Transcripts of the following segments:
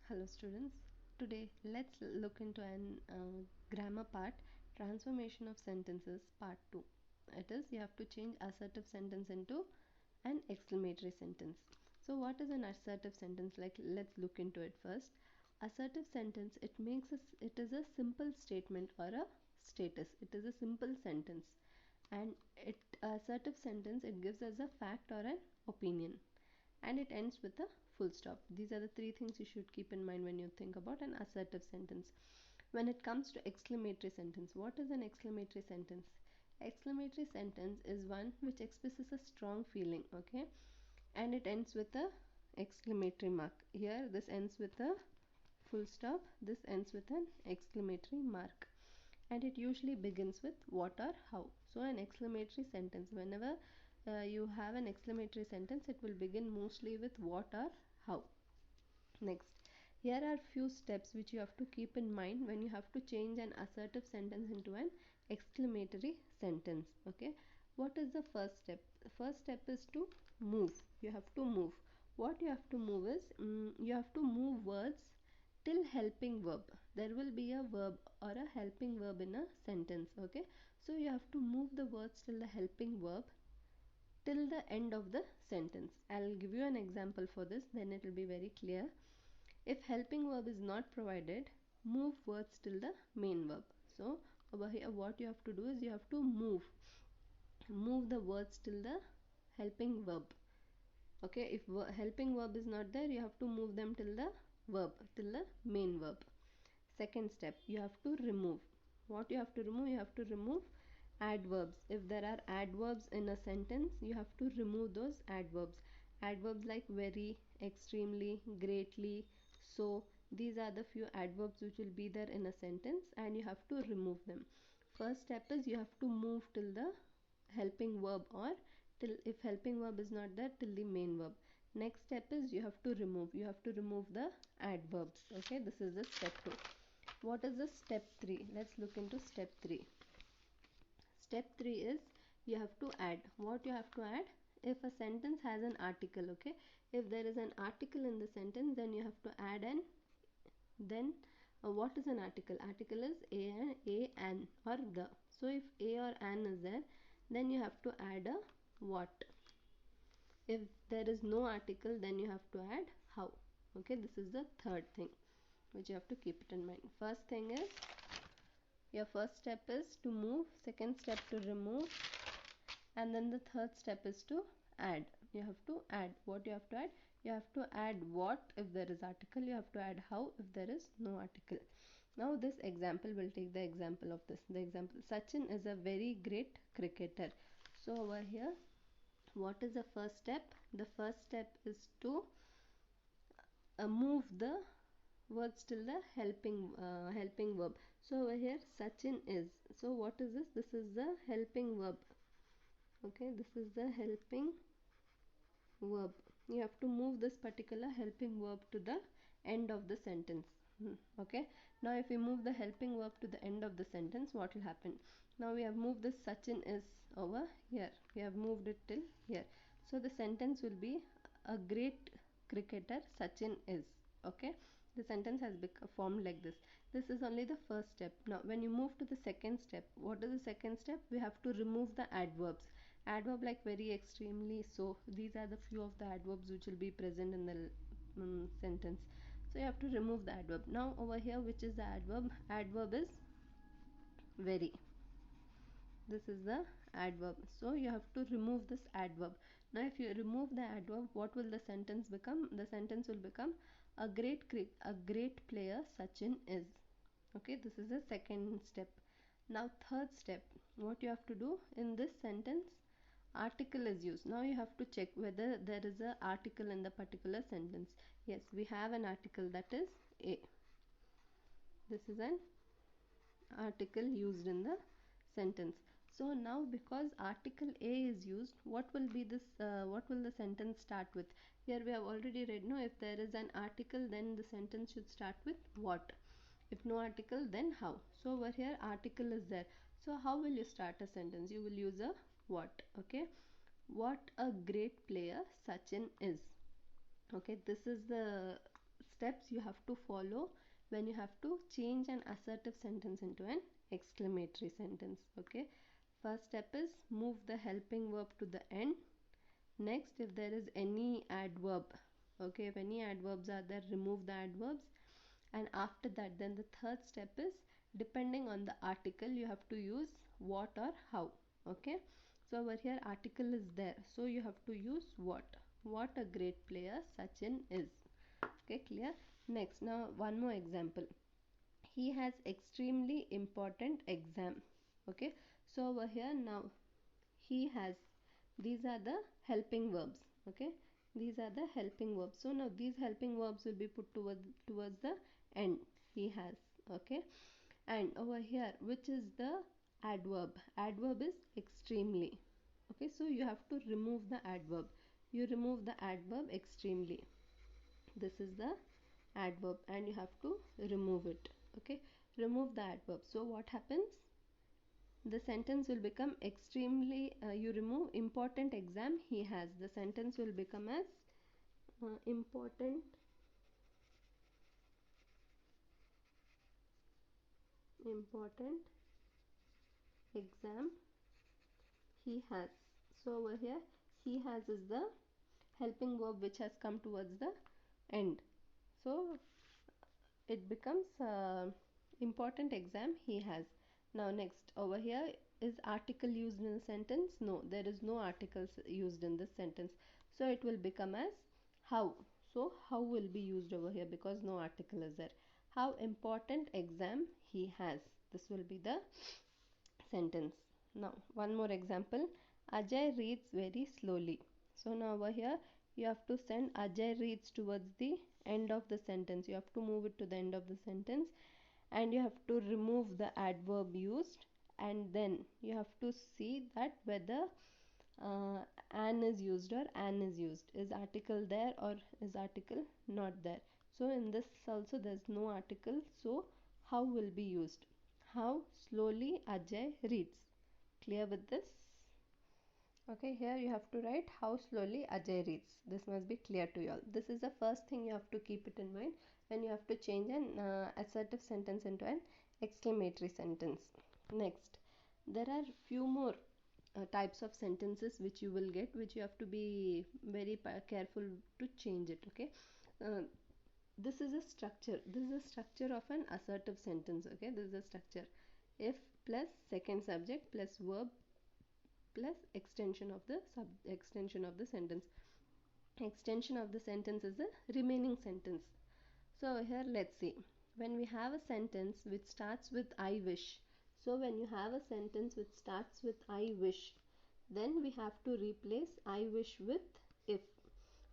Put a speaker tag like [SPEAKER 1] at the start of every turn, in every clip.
[SPEAKER 1] Hello students, today let's look into an grammar part, transformation of sentences part 2. It is you have to change assertive sentence into an exclamatory sentence. So what is an assertive sentence? Like, let's look into it first. Assertive sentence, it is a simple statement or a status. It is a simple sentence, and assertive sentence, it gives us a fact or an opinion, and it ends with a full stop. These are the three things you should keep in mind when you think about an assertive sentence. When it comes to exclamatory sentence, what is an exclamatory sentence? Exclamatory sentence is one which expresses a strong feeling, okay, and it ends with a exclamatory mark. Here this ends with a full stop, this ends with an exclamatory mark, and it usually begins with what or how. So an exclamatory sentence, whenever you have an exclamatory sentence, it will begin mostly with what or how. Next, here are few steps which you have to keep in mind when you have to change an assertive sentence into an exclamatory sentence. Okay, what is the first step? The first step is to move. You have to move. What you have to move is you have to move words till helping verb. There will be a verb or a helping verb in a sentence. Okay, so you have to move the words till the helping verb till the end of the sentence. I'll give you an example for this, then it will be very clear. If helping verb is not provided, move words till the main verb. So over here what you have to do is you have to move the words till the helping verb. Okay, if helping verb is not there, you have to move them till the verb, till the main verb. Second step, you have to remove. What you have to remove? You have to remove adverbs. If there are adverbs in a sentence, you have to remove those adverbs. Adverbs like very, extremely, greatly, so, these are the few adverbs which will be there in a sentence, and you have to remove them. First step is you have to move till the helping verb, or till, if helping verb is not there, till the main verb. Next step is you have to remove the adverbs. Okay, this is the step 2. What is the step 3? Let's look into step 3. Step 3 is you have to add. What you have to add? If a sentence has an article, okay, if there is an article in the sentence, then you have to add an, then what is an article? Article is a, an, or the. So if a or an is there, then you have to add a what. If there is no article, then you have to add how. Okay, this is the third thing which you have to keep it in mind. First thing is, your first step is to move, second step to remove, and then the third step is to add. You have to add. What you have to add? You have to add what if there is article, you have to add how if there is no article. Now this example, will take the example of this. The example, Sachin is a very great cricketer. So over here, what is the first step? The first step is to move the words till the helping verb. So over here Sachin is, so what is this? This is the helping verb. Okay, this is the helping verb. You have to move this particular helping verb to the end of the sentence. Okay, now if we move the helping verb to the end of the sentence, what will happen? Now we have moved this Sachin is over here, we have moved it till here, so the sentence will be a great cricketer Sachin is. Okay, the sentence has become formed like this. This is only the first step. Now when you move to the second step, what is the second step? We have to remove the adverbs. Adverb like very, extremely, so, these are the few of the adverbs which will be present in the sentence. So you have to remove the adverb. Now over here, which is the adverb? Adverb is very. This is the adverb, so you have to remove this adverb. Now if you remove the adverb, what will the sentence become? The sentence will become a great player Sachin is. Okay, this is the second step. Now third step, what you have to do in this sentence? Article is used. Now you have to check whether there is an article in the particular sentence. Yes, we have an article, that is a. This is an article used in the sentence. So now because article a is used, what will be this? What will the sentence start with? Here we have already read. No, if there is an article, then the sentence should start with what? If no article, then how? So over here article is there. So how will you start a sentence? You will use a what. Okay, what a great player Sachin is. Okay, this is the steps you have to follow when you have to change an assertive sentence into an exclamatory sentence. Okay, first step is move the helping verb to the end. Next, if there is any adverb, okay, if any adverbs are there, remove the adverbs. And after that, then the third step is, depending on the article, you have to use what or how. Okay, so over here article is there, so you have to use what a great player Sachin is. Okay, clear? Next, now one more example. He has extremely important exam. Okay, so over here now he has, these are the helping verbs. Okay, these are the helping verbs. So now these helping verbs will be put towards the end. He has. Okay, and over here, which is the adverb? Adverb is extremely. Okay, so you have to remove the adverb. You remove the adverb extremely. This is the adverb and you have to remove it. Okay, remove the adverb. So what happens? The sentence will become extremely, you remove important exam he has. The sentence will become as important exam he has. So over here he has is the helping verb which has come towards the end. So it becomes important exam he has. Now next, over here, is article used in the sentence? No, there is no articles used in this sentence, so it will become as how. So how will be used over here because no article is there. How important exam he has, this will be the sentence. Now one more example. Ajay reads very slowly. So now over here you have to send Ajay reads towards the end of the sentence. You have to move it to the end of the sentence and you have to remove the adverb used, and then you have to see that whether an is used or an is used. Is article there or is article not there? So in this also there is no article, so how will be used? How slowly Ajay reads. Clear with this? Okay, here you have to write how slowly Ajay reads. This must be clear to you all. This is the first thing you have to keep it in mind when you have to change an assertive sentence into an exclamatory sentence. Next, there are few more types of sentences which you will get, which you have to be very careful to change it. Okay, uh, this is a structure. This is a structure of an assertive sentence. Okay, this is a structure. If plus second subject plus verb plus extension of the sentence. Extension of the sentence is the remaining sentence. So here let's see, when we have a sentence which starts with I wish, so when you have a sentence which starts with I wish, then we have to replace I wish with if.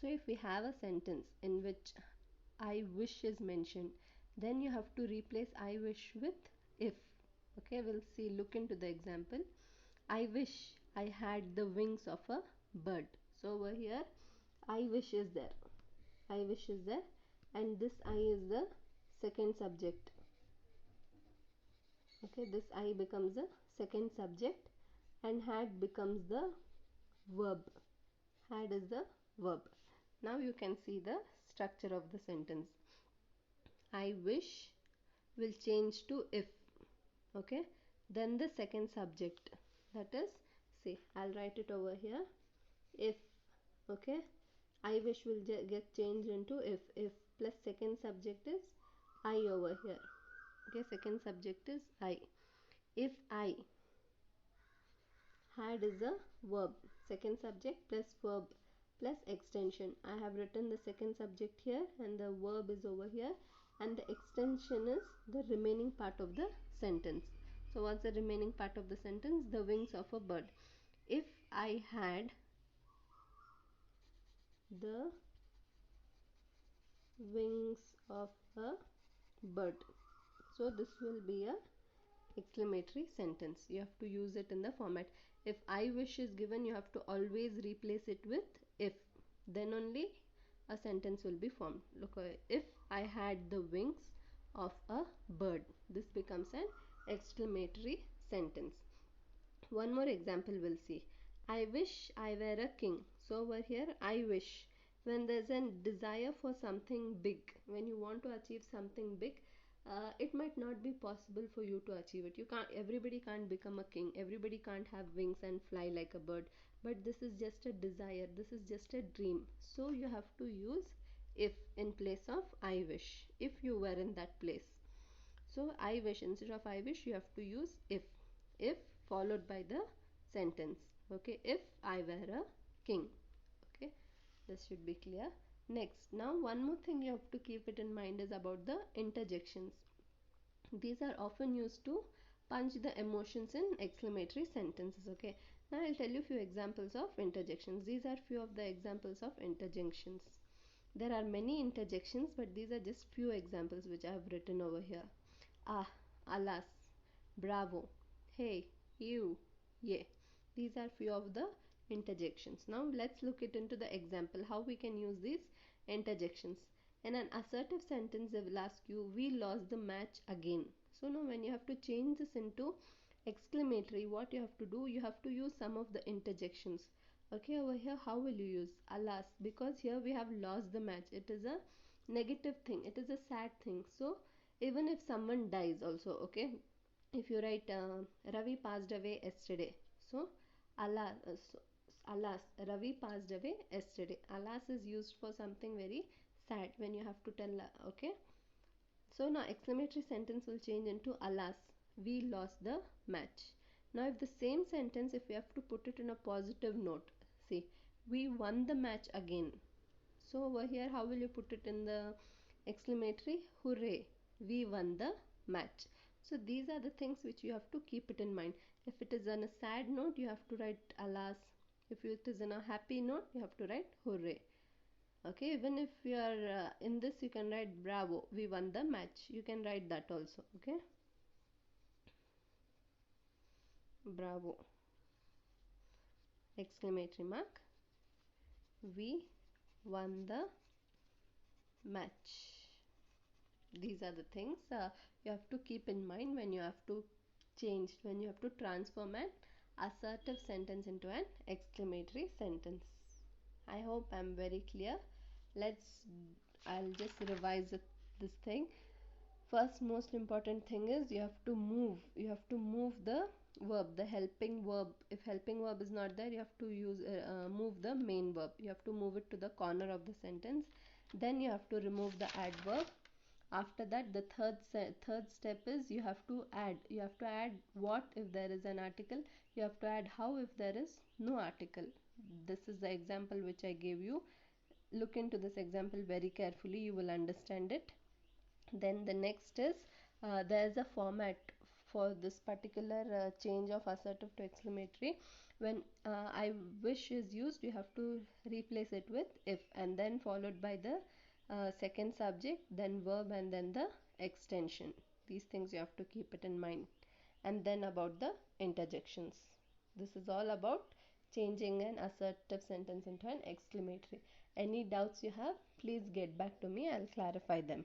[SPEAKER 1] So if we have a sentence in which I wish is mentioned, then you have to replace I wish with if. Okay, we'll see, look into the example. I wish I had the wings of a bird. So over here I wish is there. I wish is there and this I is the second subject. Okay, this I becomes the second subject and had becomes the verb. Had is the verb. Now you can see the structure of the sentence. I wish will change to if. Okay, then the second subject, that is, see, I'll write it over here, if. Okay, I wish will get changed into if plus second subject is I over here. Okay, second subject is I. If I had is a verb, second subject plus verb plus extension. I have written the second subject here and the verb is over here and the extension is the remaining part of the sentence. So what's the remaining part of the sentence? The wings of a bird. If I had the wings of a bird. So this will be a exclamatory sentence. You have to use it in the format. If I wish is given, you have to always replace it with if. Then only a sentence will be formed. Look, if I had the wings of a bird. This becomes an exclamatory sentence. One more example we'll see. I wish I were a king. So over here I wish. When there's a desire for something big, when you want to achieve something big, it might not be possible for you to achieve it. You can't, everybody can't become a king, everybody can't have wings and fly like a bird, but this is just a desire, this is just a dream. So you have to use if in place of I wish, if you were in that place. So I wish, instead of I wish, you have to use if followed by the sentence. Okay, if I were a king. Okay, this should be clear. Next, now one more thing you have to keep it in mind is about the interjections. These are often used to punch the emotions in exclamatory sentences. Okay, now I'll tell you few examples of interjections. These are few of the examples of interjections. There are many interjections, but these are just few examples which I have written over here. Ah, alas, bravo, hey, you, yeah. These are few of the interjections. Now let's look it into the example how we can use these interjections. In an assertive sentence, they will ask you, we lost the match again. So now when you have to change this into exclamatory, what you have to do, you have to use some of the interjections. Okay, over here, how will you use alas? Because here we have lost the match. It is a negative thing. It is a sad thing. So even if someone dies also, okay, if you write Ravi passed away yesterday, so alas, alas, Ravi passed away yesterday. Alas is used for something very sad when you have to tell, okay. So now exclamatory sentence will change into alas, we lost the match. Now if the same sentence, if we have to put it in a positive note, see, we won the match again. So over here, how will you put it in the exclamatory? Hooray, we won the match. So these are the things which you have to keep it in mind. If it is on a sad note, you have to write alas. If it is on a happy note, you have to write hooray. Okay, even if you are in this, you can write bravo, we won the match. You can write that also. Okay, bravo, exclamatory mark, we won the match. These are the things you have to keep in mind when you have to change, when you have to transform an assertive sentence into an exclamatory sentence. I hope I'm very clear. Let's, I'll just revise this thing. First most important thing is you have to move the verb, the helping verb. If helping verb is not there, you have to use move the main verb. You have to move it to the corner of the sentence. Then you have to remove the adverb. After that, the third step is you have to add what if there is an article, you have to add how if there is no article. This is the example which I gave you. Look into this example very carefully, you will understand it. Then the next is there is a format for this particular change of assertive to exclamatory. When I wish is used, you have to replace it with if, and then followed by the second subject, then verb, and then the extension. These things you have to keep it in mind. And then about the interjections. This is all about changing an assertive sentence into an exclamatory. Any doubts you have, please get back to me, I'll clarify them.